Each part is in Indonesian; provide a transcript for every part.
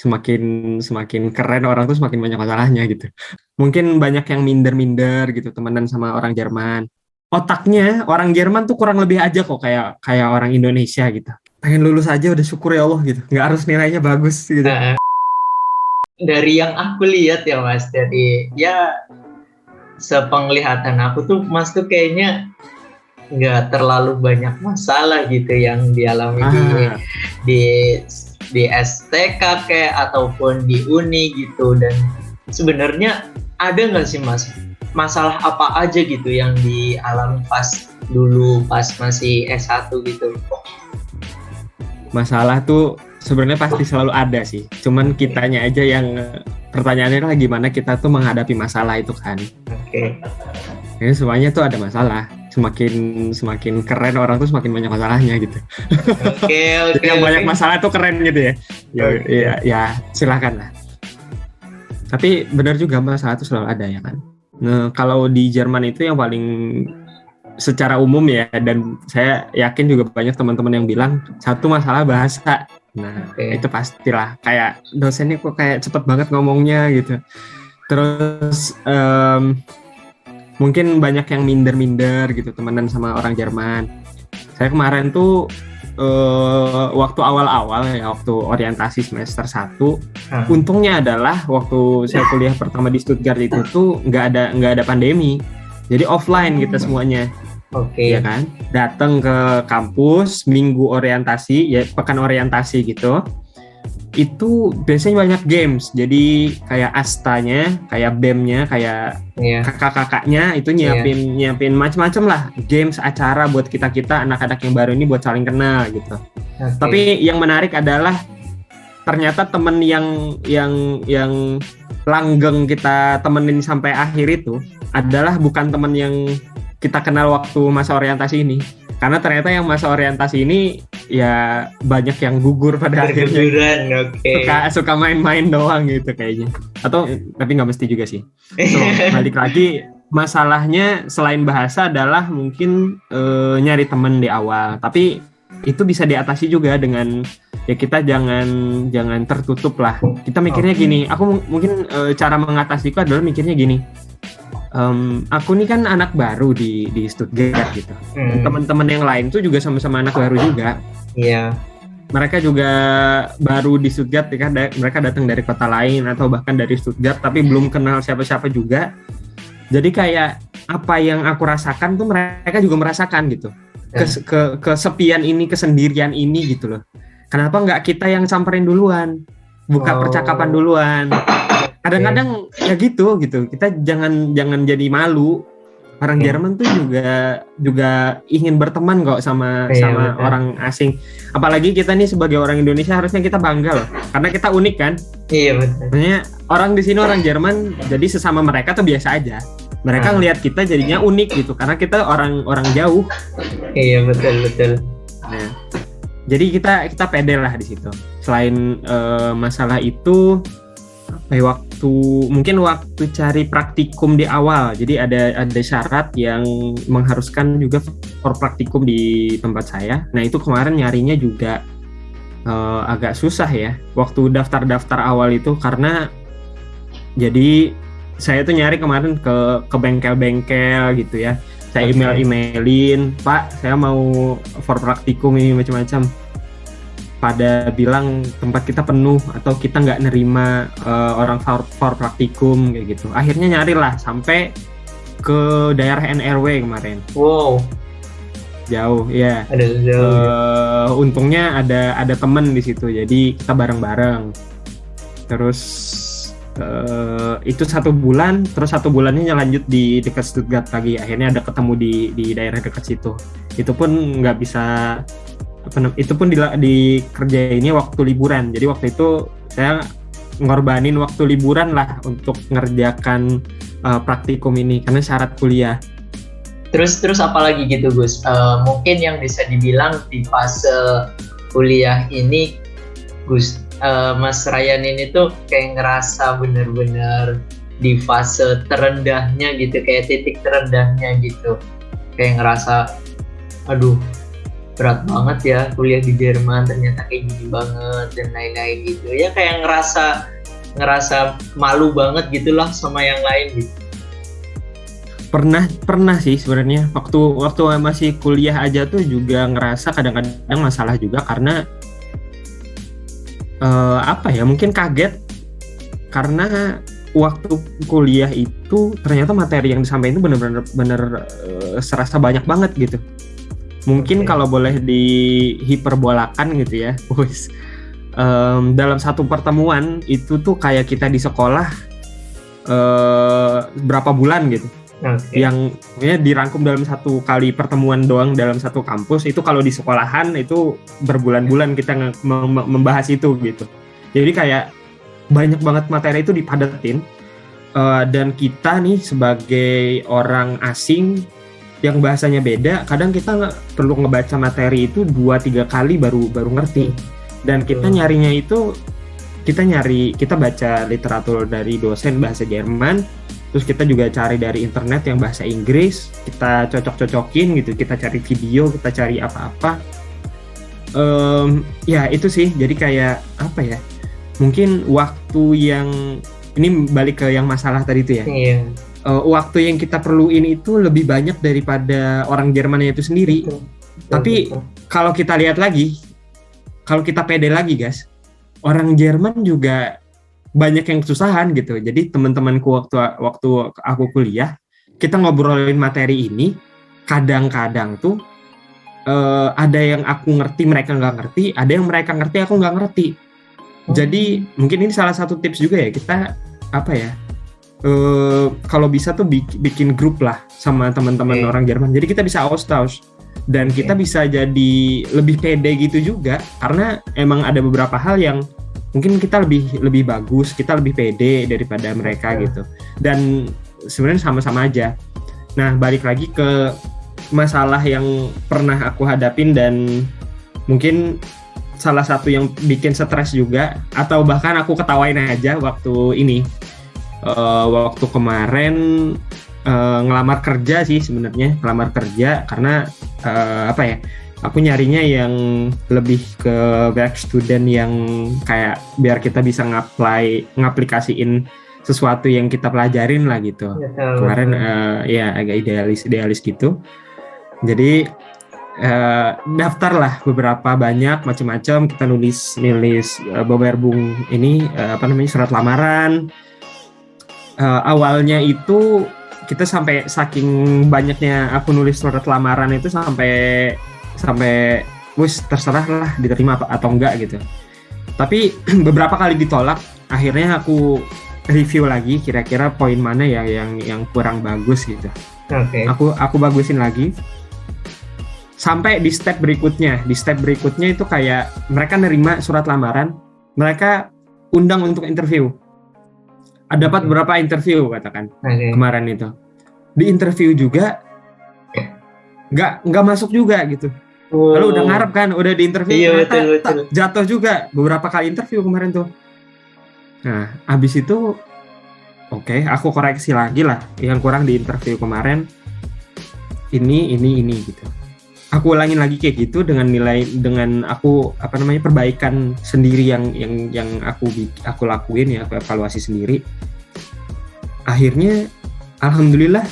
Semakin semakin keren orang tuh semakin banyak masalahnya gitu. Mungkin banyak yang minder-minder gitu temenan sama orang Jerman. Otaknya orang Jerman tuh kurang lebih aja kok kayak kayak orang Indonesia gitu. Pengen lulus aja udah syukur ya Allah gitu. Nggak harus nilainya bagus gitu. Dari yang aku lihat ya Mas, dari ya sepenglihatan aku tuh Mas tuh kayaknya nggak terlalu banyak masalah gitu yang dialami di di STK kayak ataupun di uni gitu. Dan sebenarnya ada nggak sih Mas masalah apa aja gitu yang dialami pas dulu pas masih S1 gitu? Masalah tuh sebenarnya pasti selalu ada sih. Cuman kitanya aja yang pertanyaannya adalah gimana kita tuh menghadapi masalah itu kan. Oke. Jadi semuanya tuh ada masalah. Semakin keren orang tuh semakin banyak masalahnya gitu. Oke. Jadi yang banyak masalah tuh keren gitu ya. Ya silakan lah. Tapi benar juga masalah itu selalu ada ya kan. Nah, kalau di Jerman itu yang paling secara umum ya, dan saya yakin juga banyak teman-teman yang bilang satu masalah bahasa. Nah, itu pastilah kayak dosennya kok kayak cepet banget ngomongnya gitu. Terus mungkin banyak yang minder-minder gitu temenan sama orang Jerman. Saya kemarin tuh waktu awal-awal ya, waktu orientasi semester 1, untungnya adalah waktu saya kuliah pertama di Stuttgart itu tuh nggak ada pandemi. Jadi offline kita semuanya. Oke. Ya kan? Datang ke kampus minggu orientasi, ya pekan orientasi gitu. Itu biasanya banyak games. Jadi kayak astanya, kayak BEM-nya, kayak kakak-kakaknya itu nyiapin macam-macam lah games, acara buat kita anak-anak yang baru ini buat saling kenal gitu. Tapi yang menarik adalah ternyata temen yang langgeng kita temenin sampai akhir itu adalah bukan temen yang kita kenal waktu masa orientasi ini. Karena ternyata yang masa orientasi ini ya banyak yang gugur pada akhirnya. Suka main-main doang gitu kayaknya. Atau tapi nggak mesti juga sih. So, balik lagi, masalahnya selain bahasa adalah mungkin nyari temen di awal. Tapi itu bisa diatasi juga dengan ya kita jangan tertutup lah. Kita mikirnya gini. Aku mungkin cara mengatasiku adalah mikirnya gini. Aku nih kan anak baru di Stuttgart gitu. Teman-teman yang lain tuh juga sama-sama anak baru juga. Iya. Mereka juga baru di Stuttgart, ya, mereka datang dari kota lain atau bahkan dari Stuttgart tapi belum kenal siapa-siapa juga. Jadi kayak apa yang aku rasakan tuh mereka juga merasakan gitu. Kesepian ini, kesendirian ini gitu loh. Kenapa nggak kita yang samperin duluan, buka percakapan duluan? Kadang-kadang ya gitu. Kita jangan jadi malu. Orang Jerman tuh juga ingin berteman kok sama orang asing. Apalagi kita nih sebagai orang Indonesia harusnya kita bangga loh, karena kita unik kan. Iya betul. Maksudnya orang di sini orang Jerman, jadi sesama mereka tuh biasa aja. Mereka ngelihat kita jadinya unik gitu, karena kita orang jauh. Iya betul. Nah, jadi kita pede lah di situ. Selain masalah itu, waktu cari praktikum di awal, jadi ada syarat yang mengharuskan juga for praktikum di tempat saya. Nah itu kemarin nyarinya juga agak susah ya waktu daftar awal itu, karena jadi saya tuh nyari kemarin ke bengkel-bengkel gitu ya. Saya emailin, Pak saya mau for praktikum ini macam-macam. Pada bilang tempat kita penuh atau kita nggak nerima orang for praktikum kayak gitu. Akhirnya nyari lah sampai ke daerah NRW kemarin. Wow. Jauh ya. Ada jauh. Untungnya ada temen di situ, jadi kita bareng-bareng. Terus itu 1 bulan, terus 1 bulannya lanjut di dekat Stuttgart lagi. Akhirnya ada ketemu di daerah dekat situ. Itu pun nggak bisa. Itu pun dikerjainnya waktu liburan. Jadi waktu itu saya ngorbanin waktu liburan lah untuk ngerjakan praktikum ini karena syarat kuliah. Terus apa lagi gitu Gus? Mungkin yang bisa dibilang di fase kuliah ini Gus Mas Ryan ini tuh kayak ngerasa bener-bener di fase terendahnya gitu, kayak titik terendahnya gitu, kayak ngerasa aduh berat banget ya kuliah di Jerman, ternyata kayak gini banget dan lain-lain gitu ya, kayak ngerasa malu banget gitulah sama yang lain gitu. Pernah sih sebenarnya waktu masih kuliah aja tuh juga ngerasa kadang-kadang masalah juga karena mungkin kaget karena waktu kuliah itu ternyata materi yang disampaikan itu benar-benar serasa banyak banget gitu. Mungkin kalau boleh dihiperbolakan gitu ya, dalam satu pertemuan itu tuh kayak kita di sekolah berapa bulan gitu. Yang dirangkum dalam satu kali pertemuan doang dalam satu kampus, itu kalau di sekolahan itu berbulan-bulan kita membahas itu gitu. Jadi kayak banyak banget materi itu dipadatin, dan kita nih sebagai orang asing yang bahasanya beda, kadang kita perlu ngebaca materi itu 2-3 kali baru ngerti. Dan kita nyarinya itu kita baca literatur dari dosen bahasa Jerman, terus kita juga cari dari internet yang bahasa Inggris, kita cocok-cocokin gitu, kita cari video, kita cari apa-apa. Ya itu sih, jadi kayak apa ya, mungkin waktu yang, ini balik ke yang masalah tadi itu ya, waktu yang kita perluin itu lebih banyak daripada orang Jermannya itu sendiri. Tapi kalau kita lihat lagi, kalau kita pede lagi guys, orang Jerman juga banyak yang kesusahan gitu. Jadi teman-temanku waktu aku kuliah, kita ngobrolin materi ini, kadang-kadang tuh ada yang aku ngerti mereka nggak ngerti, ada yang mereka ngerti aku nggak ngerti. Jadi mungkin ini salah satu tips juga ya, kita apa ya, kalau bisa tuh bikin grup lah sama teman-teman orang Jerman. Jadi kita bisa austausch dan kita bisa jadi lebih pede gitu juga, karena emang ada beberapa hal yang mungkin kita lebih bagus, kita lebih pede daripada mereka gitu. Dan sebenarnya sama-sama aja. Nah, balik lagi ke masalah yang pernah aku hadapin dan mungkin salah satu yang bikin stres juga, atau bahkan aku ketawain aja waktu ini, waktu kemarin ngelamar kerja sih sebenarnya, ngelamar kerja karena apa ya, aku nyarinya yang lebih ke work student yang kayak biar kita bisa ngaplikasiin sesuatu yang kita pelajarin lah gitu. Kemarin ya agak idealis gitu. Jadi daftar lah beberapa banyak macam-macam, kita nulis Bewerbung ini surat lamaran. Awalnya itu kita sampai saking banyaknya aku nulis surat lamaran itu sampai wis terserah lah diterima atau enggak gitu. Tapi beberapa kali ditolak, akhirnya aku review lagi kira-kira poin mana ya yang kurang bagus gitu. Aku bagusin lagi sampai di step berikutnya. Di step berikutnya itu kayak mereka nerima surat lamaran, mereka undang untuk interview. Ada dapat beberapa interview katakan kemarin itu. Di interview juga nggak masuk juga gitu. Lalu udah ngarep kan, udah di interview, betul. Jatuh juga beberapa kali interview kemarin tuh. Nah, abis itu aku koreksi lagi lah yang kurang di interview kemarin. Ini gitu. Aku ulangin lagi kayak gitu dengan nilai, dengan aku perbaikan sendiri yang aku lakuin ya, aku evaluasi sendiri. Akhirnya alhamdulillah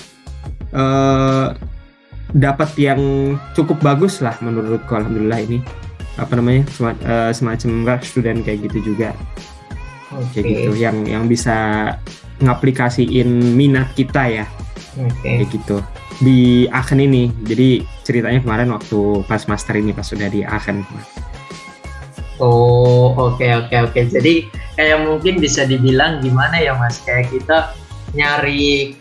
dapat yang cukup bagus lah menurutku, alhamdulillah. Ini semacam work student kayak gitu juga. Kayak gitu yang bisa ngaplikasiin minat kita ya. Kayak gitu di Aachen ini. Jadi ceritanya kemarin waktu pas master ini, pas sudah di Aachen. Oke. Jadi kayak mungkin bisa dibilang gimana ya Mas, kayak kita nyari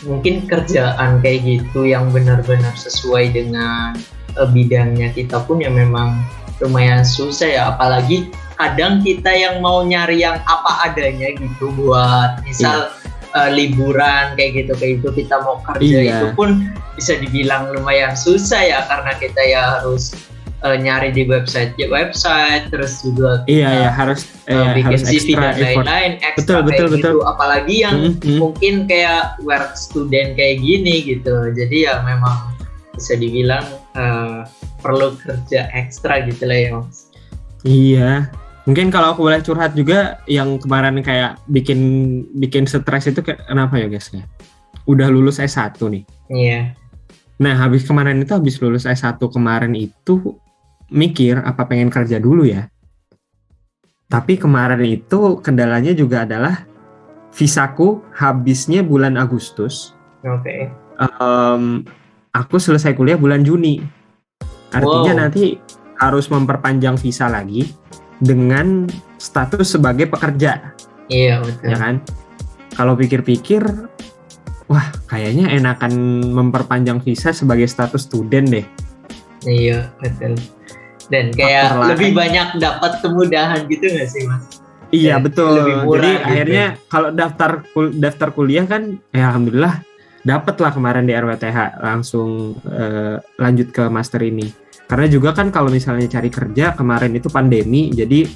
mungkin kerjaan kayak gitu yang benar-benar sesuai dengan bidangnya kita pun ya memang lumayan susah ya. Apalagi kadang kita yang mau nyari yang apa adanya gitu buat misal liburan kayak gitu kita mau kerja, itu pun bisa dibilang lumayan susah ya, karena kita ya harus nyari di website terus juga Iya harus bikin harus CV extra dan effort. lain-lain ekstra Betul. gitu, apalagi yang mungkin kayak work student kayak gini gitu. Jadi ya memang bisa dibilang perlu kerja ekstra gitu lah ya Mas. Iya. Mungkin kalau aku boleh curhat juga, yang kemarin kayak bikin stres itu kenapa ya guys ya? Udah lulus S1 nih. Iya. Nah, habis lulus S1 kemarin itu mikir apa pengen kerja dulu ya. Tapi kemarin itu kendalanya juga adalah visaku habisnya bulan Agustus. Oke. Aku selesai kuliah bulan Juni. Artinya Wow. nanti harus memperpanjang visa lagi dengan status sebagai pekerja. Iya betul. Ya kan? Kalau pikir-pikir, wah kayaknya enakan memperpanjang visa sebagai status student deh. Iya betul. Dan kayak lebih banyak dapat kemudahan gitu nggak sih Mas? Iya Dan betul. lebih murah Jadi gitu. akhirnya kalau daftar kuliah kan, ya alhamdulillah dapet lah kemarin di RWTH, langsung lanjut ke master ini. Karena juga kan kalau misalnya cari kerja kemarin itu pandemi, jadi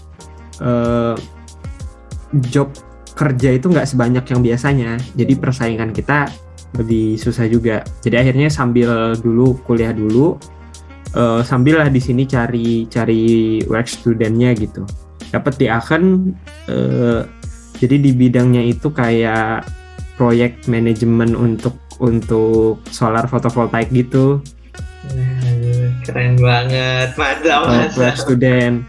job kerja itu nggak sebanyak yang biasanya. Jadi persaingan kita lebih susah juga. Jadi akhirnya sambil dulu kuliah dulu, sambil lah di sini cari work studentnya gitu. Dapat di Aachen, jadi di bidangnya itu kayak proyek manajemen untuk solar fotovoltaik gitu. Keren banget, mantap. Work student.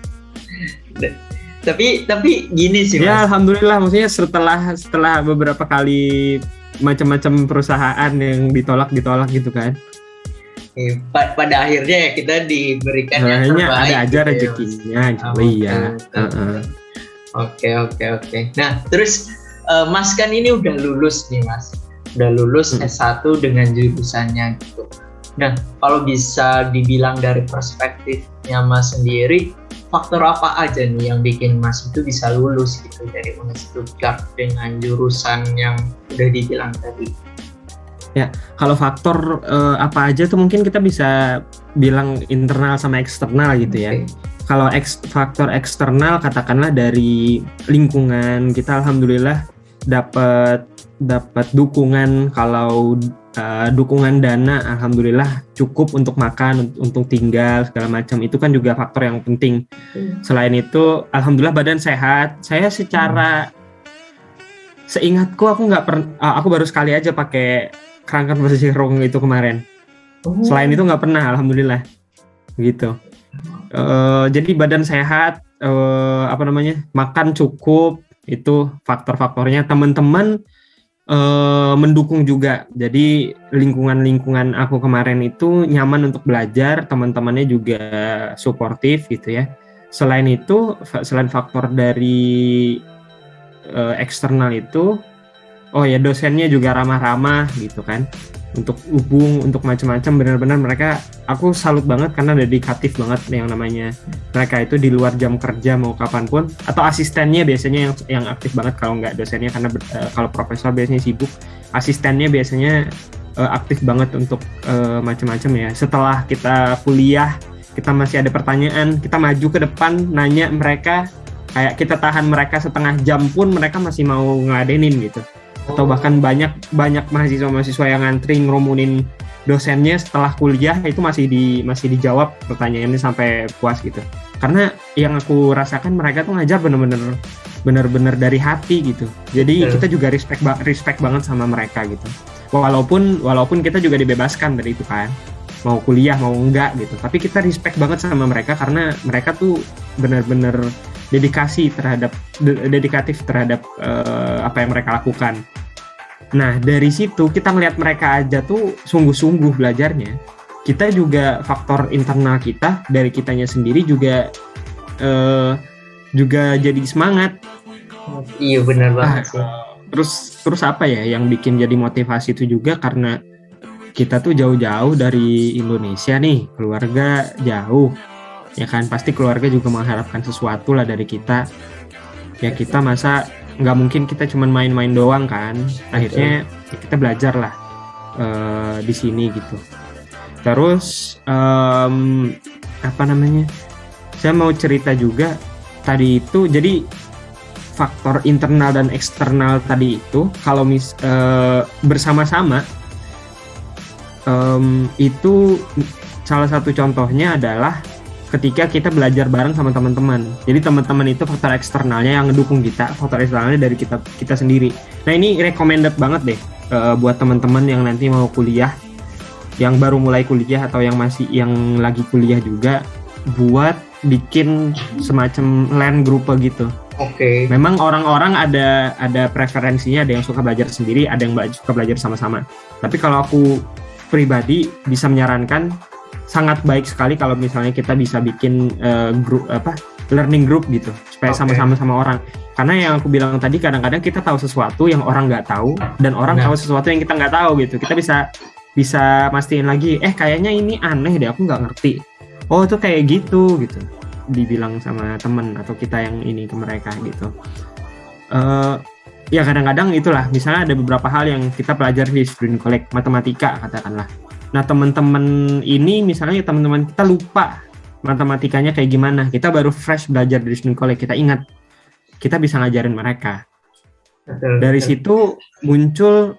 Tapi gini sih Mas. Ya alhamdulillah, maksudnya setelah beberapa kali macam-macam perusahaan yang ditolak gitu kan. Pada akhirnya ya kita diberikan yang Akhirnya terbaik. ada aja gitu rezekinya, gitu. Iya. Oke. Nah terus Mas kan ini udah lulus nih Mas, udah lulus S1 dengan jurusannya gitu. Nah kalau bisa dibilang dari perspektifnya Mas sendiri, faktor apa aja nih yang bikin Mas itu bisa lulus gitu dari Universitas Stuttgart dengan jurusan yang udah dibilang tadi? Ya, kalau faktor apa aja tuh mungkin kita bisa bilang internal sama eksternal gitu ya. Kalau faktor eksternal katakanlah dari lingkungan, kita alhamdulillah dapat dukungan. Kalau dukungan dana alhamdulillah cukup untuk makan, untuk tinggal segala macam, itu kan juga faktor yang penting. Selain itu alhamdulillah badan sehat. Saya secara seingatku aku baru sekali aja pakai kerangka bersih rong itu kemarin. Selain itu nggak pernah alhamdulillah gitu. Jadi badan sehat, makan cukup, itu faktor-faktornya. Teman-teman mendukung juga. Jadi lingkungan aku kemarin itu nyaman untuk belajar, teman-temannya juga suportif gitu ya. Selain faktor dari eksternal itu, dosennya juga ramah-ramah gitu kan, untuk untuk macam-macam. Benar-benar mereka, aku salut banget karena dedikatif banget yang namanya mereka itu di luar jam kerja mau kapanpun, atau asistennya biasanya yang aktif banget kalau nggak dosennya, karena kalau profesor biasanya sibuk, asistennya biasanya aktif banget untuk macam-macam ya. Setelah kita kuliah, kita masih ada pertanyaan, kita maju ke depan nanya mereka, kayak kita tahan mereka setengah jam pun mereka masih mau ngeladenin gitu. Atau bahkan banyak mahasiswa yang ngantri ngerumunin dosennya setelah kuliah, itu masih dijawab pertanyaannya sampai puas gitu. Karena yang aku rasakan mereka tuh ngajar bener-bener dari hati gitu. Jadi kita juga respect banget sama mereka gitu. Walaupun kita juga dibebaskan dari itu kan, mau kuliah mau enggak gitu. Tapi kita respect banget sama mereka karena mereka tuh bener-bener dedikatif terhadap apa yang mereka lakukan. Nah dari situ kita ngelihat mereka aja tuh sungguh-sungguh belajarnya. Kita juga faktor internal kita dari kitanya sendiri juga jadi semangat. Iya benar banget sih. Terus apa ya yang bikin jadi motivasi itu juga karena kita tuh jauh-jauh dari Indonesia nih, keluarga jauh. Ya kan, pasti keluarga juga mengharapkan sesuatu lah dari kita. Ya kita masa nggak mungkin kita cuma main-main doang kan. Akhirnya ya kita belajar lah di sini gitu. Terus apa namanya? Saya mau cerita juga tadi itu, jadi faktor internal dan eksternal tadi itu kalau bersama-sama itu salah satu contohnya adalah ketika kita belajar bareng sama teman-teman. Jadi teman-teman itu faktor eksternalnya yang ngedukung kita, faktor eksternalnya dari kita sendiri. Nah ini recommended banget deh buat teman-teman yang nanti mau kuliah, yang baru mulai kuliah atau yang lagi kuliah juga, buat bikin semacam LAN group gitu. Oke. Memang orang-orang ada preferensinya, ada yang suka belajar sendiri, ada yang suka belajar sama-sama. Tapi kalau aku pribadi bisa menyarankan, sangat baik sekali kalau misalnya kita bisa bikin grup learning group gitu, supaya sama-sama sama orang. Karena yang aku bilang tadi, kadang-kadang kita tahu sesuatu yang orang nggak tahu, dan orang tahu sesuatu yang kita nggak tahu gitu. Kita bisa mastiin lagi, kayaknya ini aneh deh, aku nggak ngerti. Oh itu kayak gitu dibilang sama temen atau kita yang ini ke mereka gitu. Ya kadang-kadang itulah, misalnya ada beberapa hal yang kita pelajari di student college, matematika katakanlah. Nah teman-teman ini misalnya teman-teman kita lupa matematikanya kayak gimana, kita baru fresh belajar di student college, kita ingat, kita bisa ngajarin mereka. Dari situ muncul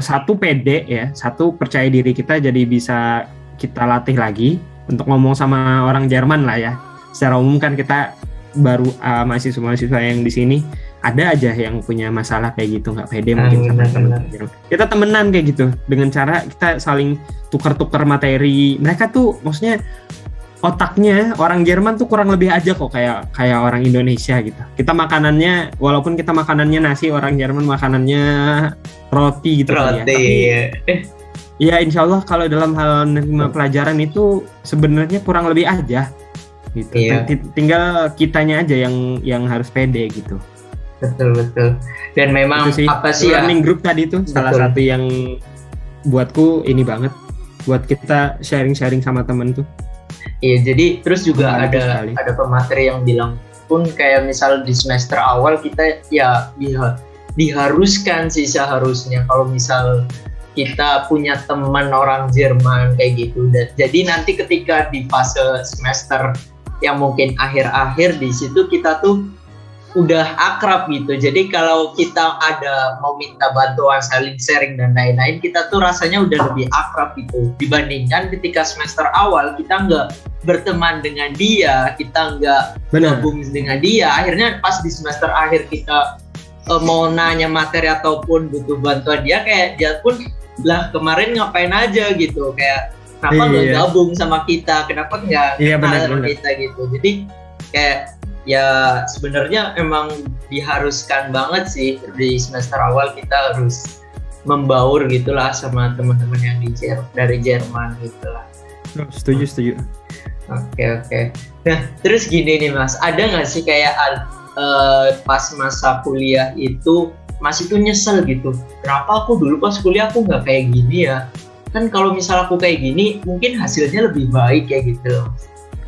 satu pede ya, satu percaya diri kita, jadi bisa kita latih lagi untuk ngomong sama orang Jerman lah ya. Secara umum kan kita baru mahasiswa-mahasiswa yang di sini ada aja yang punya masalah kayak gitu, nggak pede mungkin sama teman. Kita temenan kayak gitu dengan cara kita saling tukar-tukar materi. Mereka tuh maksudnya otaknya orang Jerman tuh kurang lebih aja kok kayak orang Indonesia gitu. Kita makanannya, walaupun kita makanannya nasi, orang Jerman makanannya roti gitu. Roti. Ya. Tapi ya insya Allah kalau dalam hal menerima pelajaran itu sebenarnya kurang lebih aja gitu. Iya. Tinggal kitanya aja yang harus pede gitu. Betul. Dan memang apa sih learning group tadi itu salah satu yang buatku ini banget, buat kita sharing sama temen tuh. Iya, jadi terus juga ada pemateri yang bilang pun kayak misal di semester awal kita ya diharuskan sih seharusnya kalau misal kita punya teman orang Jerman kayak gitu. Jadi nanti ketika di fase semester yang mungkin akhir-akhir, di situ kita tuh udah akrab gitu. Jadi kalau kita ada mau minta bantuan, saling sharing dan lain-lain, kita tuh rasanya udah lebih akrab gitu. Dibandingkan ketika semester awal kita nggak berteman dengan dia, kita nggak gabung dengan dia. Akhirnya pas di semester akhir kita mau nanya materi ataupun butuh bantuan dia, kayak dia pun lah kemarin ngapain aja gitu. Kayak kenapa nggak gabung sama kita? Kenapa nggak kenal sama kita gitu? Jadi kayak ya sebenarnya emang diharuskan banget sih di semester awal kita harus membaur gitulah sama teman-teman yang dari Jerman gitulah. Setuju. Oke. Nah terus gini nih Mas, ada nggak sih kayak pas masa kuliah itu Mas itu nyesel gitu, kenapa aku dulu pas kuliah aku nggak kayak gini ya? Kan kalau misal aku kayak gini mungkin hasilnya lebih baik kayak gitu.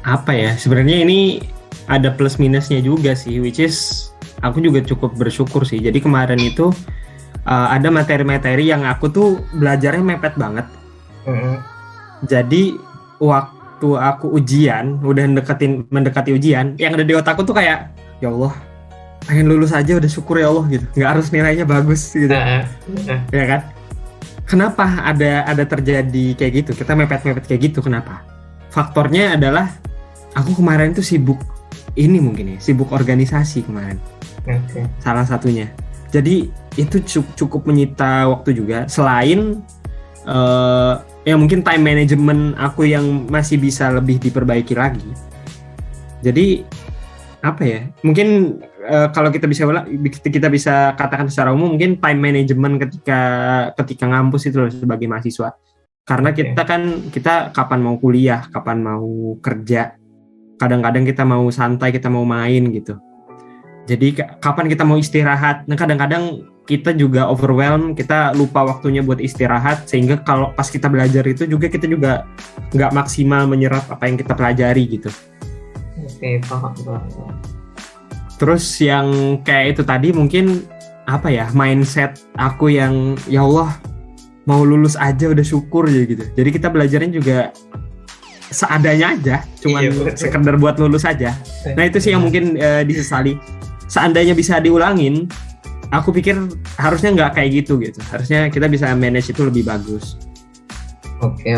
Apa ya, sebenarnya ini ada plus minusnya juga sih, which is aku juga cukup bersyukur sih. Jadi kemarin itu ada materi-materi yang aku tuh belajarnya mepet banget. Jadi waktu aku ujian, udah mendekati ujian, yang ada di otakku tuh kayak, ya Allah, pengen lulus aja udah syukur ya Allah gitu. Nggak harus nilainya bagus gitu. Ya kan? Kenapa ada terjadi kayak gitu? Kita mepet-mepet kayak gitu, kenapa? Faktornya adalah aku kemarin tuh sibuk organisasi kemarin. Salah satunya. Jadi itu cukup menyita waktu juga. Selain ya mungkin time management aku yang masih bisa lebih diperbaiki lagi. Jadi apa ya? Mungkin kalau kita bisa katakan secara umum, mungkin time management ketika ngampus itu loh sebagai mahasiswa. Karena kita kapan mau kuliah, kapan mau kerja. Kadang-kadang kita mau santai, kita mau main gitu. Jadi kapan kita mau istirahat. Nah kadang-kadang kita juga overwhelmed, kita lupa waktunya buat istirahat, sehingga kalau pas kita belajar itu kita juga nggak maksimal menyerap apa yang kita pelajari gitu. Oke, paham. Terus yang kayak itu tadi mungkin apa ya, mindset aku yang ya Allah mau lulus aja udah syukur ya gitu. Jadi kita belajarnya juga seadanya aja, cuman Iya, sekedar buat lulus aja. Nah itu sih yang mungkin disesali. Seandainya bisa diulangin, aku pikir harusnya nggak kayak gitu. Harusnya kita bisa manage itu lebih bagus. Oke.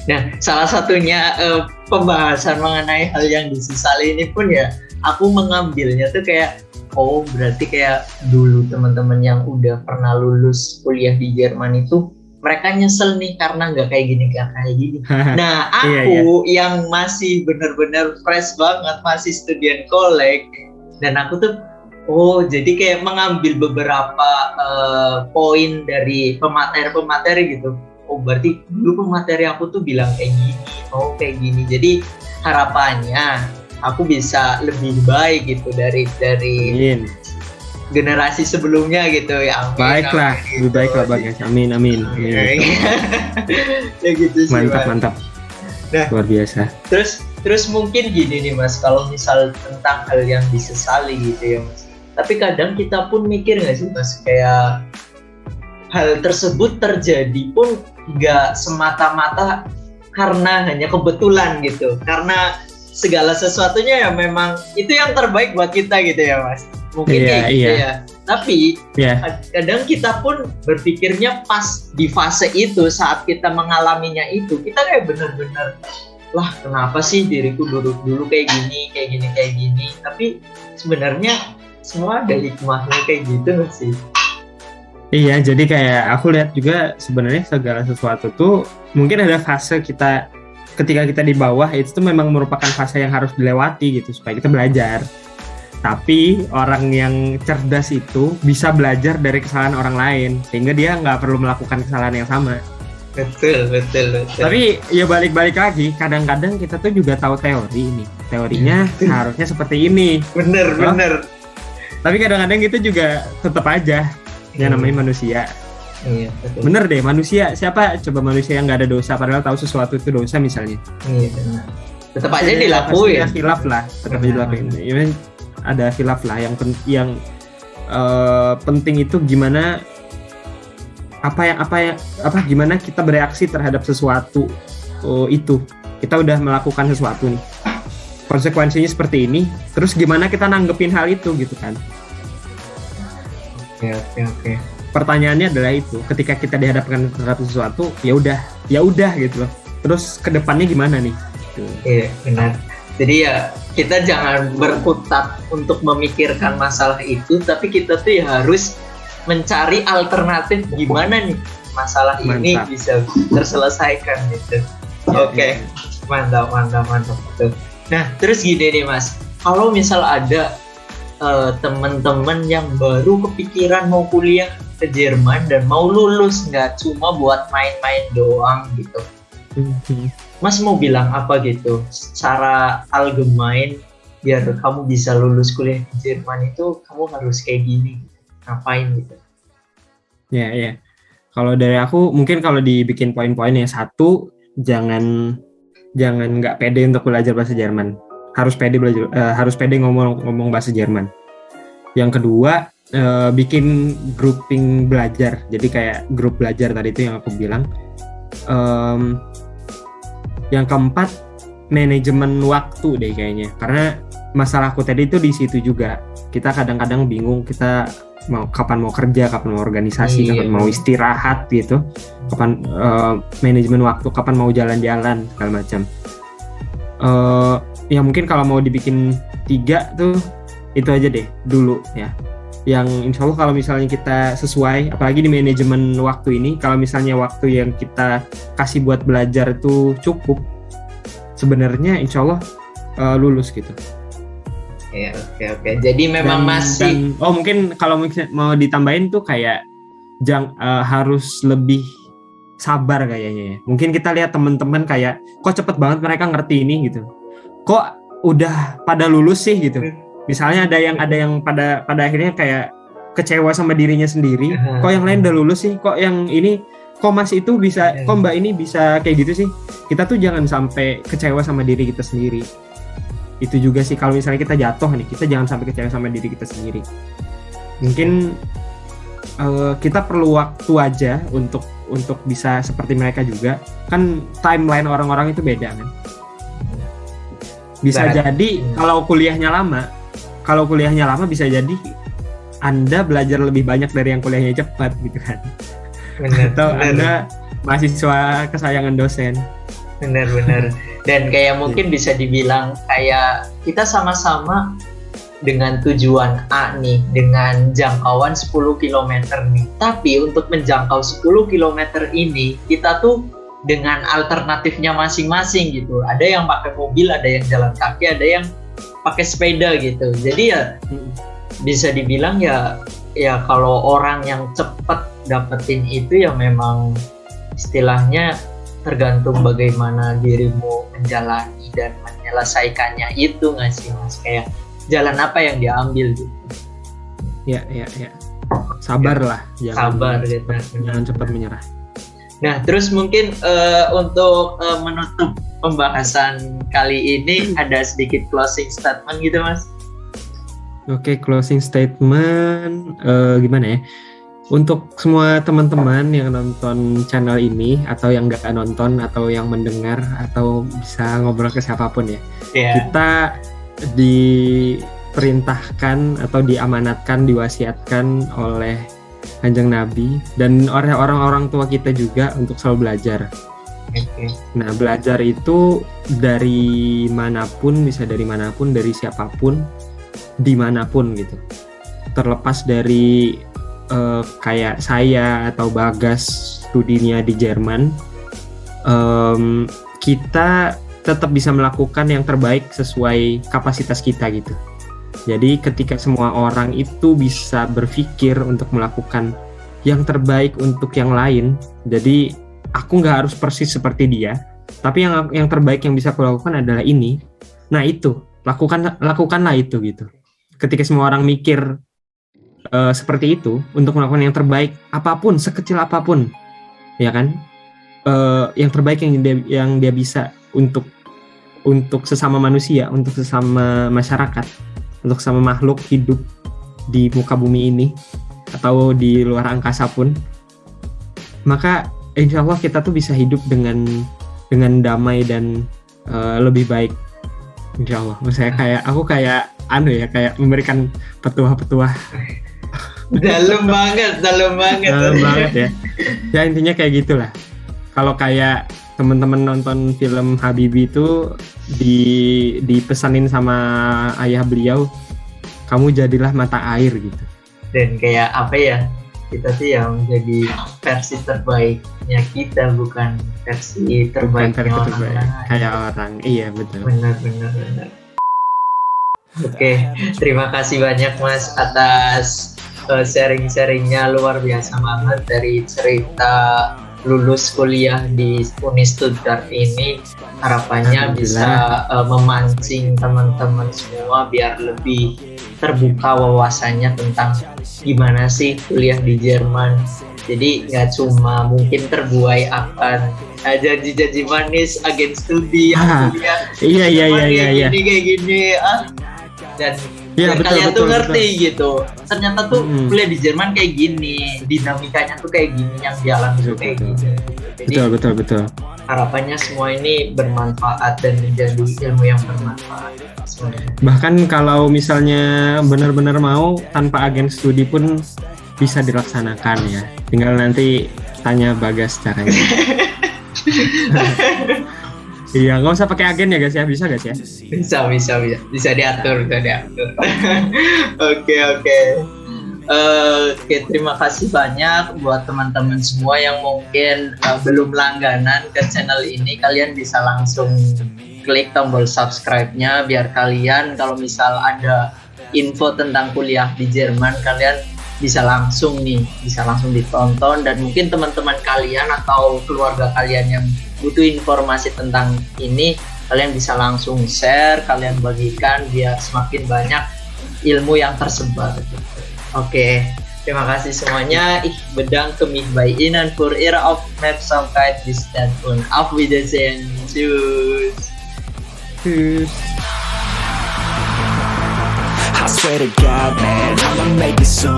Nah, salah satunya pembahasan mengenai hal yang disesali ini pun ya, aku mengambilnya tuh kayak, oh berarti kayak dulu teman-teman yang udah pernah lulus kuliah di Jerman itu, mereka nyesel nih karena nggak kayak gini. Nah, aku yang masih benar-benar fresh banget, masih student college, dan aku tuh, oh jadi kayak mengambil beberapa poin dari pemateri gitu. Oh berarti dulu pemateri aku tuh bilang kayak gini, oh kayak gini. Jadi harapannya aku bisa lebih baik gitu dari generasi sebelumnya gitu ya. Baiklah, lebih baiklah Bagas. Amin. Ya gitu sih. Mantap. Nah, luar biasa. Terus mungkin gini nih Mas, kalau misal tentang hal yang disesali gitu ya Mas. Tapi kadang kita pun mikir nggak sih Mas, kayak hal tersebut terjadi pun nggak semata-mata karena hanya kebetulan gitu. Karena segala sesuatunya ya memang itu yang terbaik buat kita gitu ya Mas. Mungkin kayak gitu ya. Tapi kadang kita pun berpikirnya pas di fase itu, saat kita mengalaminya itu, kita kayak bener-bener, lah kenapa sih diriku dulu kayak gini. Tapi sebenarnya semua ada hikmahnya kayak gitu nggak sih? Iya, jadi kayak aku lihat juga sebenarnya segala sesuatu tuh mungkin ada fase kita ketika kita di bawah itu tuh memang merupakan fase yang harus dilewati gitu supaya kita belajar. Tapi orang yang cerdas itu bisa belajar dari kesalahan orang lain sehingga dia nggak perlu melakukan kesalahan yang sama. Betul. Tapi ya balik lagi, kadang-kadang kita tuh juga tahu teori ini. Teorinya harusnya seperti ini. Bener. Tapi kadang-kadang kita juga tetap aja yang namanya manusia. Iya, betul. Bener deh, manusia. Siapa coba manusia yang nggak ada dosa padahal tahu sesuatu itu dosa misalnya? Iya, benar. Tetap aja dilakuin. Ada khilaf lah, tetap aja dilakuin. Ada khilaf lah yang penting itu gimana gimana kita bereaksi terhadap sesuatu itu. Kita udah melakukan sesuatu nih. Konsekuensinya seperti ini, terus gimana kita nanggepin hal itu gitu kan? Oke. Pertanyaannya adalah itu, ketika kita dihadapkan terhadap sesuatu, ya udah gitu loh. Terus kedepannya gimana nih? Iya, benar. Jadi ya kita jangan berkutat untuk memikirkan masalah itu, tapi kita tuh ya harus mencari alternatif gimana nih masalah ini bisa terselesaikan gitu. Oke. Mantap. Tuh. Nah, terus gini nih Mas, kalau misal ada teman-teman yang baru kepikiran mau kuliah ke Jerman dan mau lulus, nggak cuma buat main-main doang gitu. Mas mau bilang apa gitu secara allgemein biar kamu bisa lulus kuliah di Jerman itu kamu harus kayak gini, ngapain gitu? Ya. Kalau dari aku mungkin kalau dibikin poin-poinnya, satu, jangan nggak pede untuk belajar bahasa Jerman. Harus pede ngomong bahasa Jerman. Yang kedua, bikin grouping belajar. Jadi kayak grup belajar tadi itu yang aku bilang. Yang keempat, manajemen waktu deh kayaknya. Karena masalahku tadi itu di situ juga. Kita kadang-kadang bingung kita kapan mau kerja, kapan mau organisasi, kapan mau istirahat gitu. Kapan manajemen waktu, kapan mau jalan-jalan segala macam. Ya mungkin kalau mau dibikin 3 tuh itu aja deh dulu ya. Yang insya Allah kalau misalnya kita sesuai, apalagi di manajemen waktu ini, kalau misalnya waktu yang kita kasih buat belajar itu cukup, sebenarnya insya Allah lulus gitu. Oke. Jadi memang masih. Mungkin kalau mau ditambahin tuh kayak harus lebih sabar kayaknya ya. Mungkin kita lihat teman-teman kayak kok cepet banget mereka ngerti ini gitu. Kok udah pada lulus sih gitu. Misalnya ada yang pada akhirnya kayak kecewa sama dirinya sendiri. Kok yang lain udah lulus sih? Kok yang ini kok Mas itu bisa, kok Mbak ini bisa kayak gitu sih? Kita tuh jangan sampai kecewa sama diri kita sendiri. Itu juga sih kalau misalnya kita jatuh nih, kita jangan sampai kecewa sama diri kita sendiri. Mungkin kita perlu waktu aja untuk bisa seperti mereka juga. Kan timeline orang-orang itu beda kan. Bisa jadi kalau kuliahnya lama bisa jadi Anda belajar lebih banyak dari yang kuliahnya cepat gitu kan. Atau Anda mahasiswa kesayangan dosen. Benar. Dan kayak mungkin bisa dibilang kayak kita sama-sama dengan tujuan A nih, dengan jangkauan 10 km nih. Tapi untuk menjangkau 10 km ini, kita tuh dengan alternatifnya masing-masing gitu. Ada yang pakai mobil, ada yang jalan kaki, ada yang pakai sepeda gitu. Jadi ya bisa dibilang ya kalau orang yang cepat dapetin itu ya memang istilahnya tergantung bagaimana dirimu menjalani dan menyelesaikannya itu nggak sih Mas? Kayak jalan apa yang diambil gitu. Ya. Sabar lah. Sabar gitu. Jangan cepat menyerah. Nah, terus mungkin untuk menutup pembahasan kali ini ada sedikit closing statement gitu Mas. Oke, closing statement gimana ya? Untuk semua teman-teman yang nonton channel ini atau yang nggak nonton atau yang mendengar atau bisa ngobrol ke siapapun ya, kita diperintahkan atau diamanatkan, diwasiatkan oleh Kanjeng Nabi dan oleh orang-orang tua kita juga untuk selalu belajar. Nah, belajar itu dari manapun, bisa dari manapun, dari siapapun, dimanapun gitu. Terlepas dari kayak saya atau Bagas studinya di Jerman, kita tetap bisa melakukan yang terbaik sesuai kapasitas kita gitu. Jadi ketika semua orang itu bisa berpikir untuk melakukan yang terbaik untuk yang lain, jadi aku nggak harus persis seperti dia, tapi yang terbaik yang bisa aku lakukan adalah ini. Nah itu, lakukanlah itu gitu. Ketika semua orang mikir seperti itu untuk melakukan yang terbaik apapun, sekecil apapun, ya kan, yang terbaik yang dia bisa untuk sesama manusia, untuk sesama masyarakat, untuk sesama makhluk hidup di muka bumi ini atau di luar angkasa pun, maka insya Allah kita tuh bisa hidup dengan damai dan lebih baik, insya Allah. Maksudnya aku kayak memberikan petuah-petuah. Dalam banget ya. Ya intinya kayak gitulah. Kalau kayak teman-teman nonton film Habibie itu dipesanin sama ayah beliau, kamu jadilah mata air gitu. Dan kayak apa ya, kita tuh yang jadi versi terbaiknya kita, bukan versi terbaiknya orang lain. Kayak orang, iya betul. Benar. Oke, terima kasih banyak Mas atas sharing-sharingnya, luar biasa banget dari cerita lulus kuliah di Uni Stuttgart ini. Harapannya bisa memancing teman-teman semua biar lebih terbuka wawasannya tentang gimana sih kuliah di Jerman. Jadi nggak cuma mungkin terbuai akan janji-janji manis agen studi yang kuliah. Iya. Ini kayak gini dan kalian tuh ngerti gitu. Ternyata tuh kuliah di Jerman kayak gini, dinamikanya tuh kayak gini, yang dialami tuh kayak gini. Jadi, betul. Harapannya semua ini bermanfaat dan menjadi ilmu yang bermanfaat. Bahkan kalau misalnya benar-benar mau, tanpa agen studi pun bisa dilaksanakan ya. Tinggal nanti tanya Bagas caranya. Iya, nggak usah pakai agen ya guys ya, bisa guys ya? Bisa diatur. Oke, terima kasih banyak buat teman-teman semua yang mungkin belum langganan ke channel ini. Kalian bisa langsung klik tombol subscribe-nya biar kalian kalau misal ada info tentang kuliah di Jerman, kalian bisa langsung ditonton. Dan mungkin teman-teman kalian atau keluarga kalian yang butuh informasi tentang ini, kalian bisa langsung share, kalian bagikan biar semakin banyak ilmu yang tersebar. Oke, terima kasih semuanya. Ich bedanke mich bei Ihnen für Ihre Aufmerksamkeit. Bis dann und auf Wiedersehen. Tschüss. I swear to God, man, I'ma make it soon.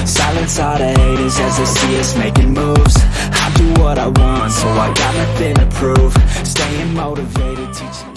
Silence all the haters as they see us making moves. I do what I want, so I got nothing to prove. Staying motivated, teaching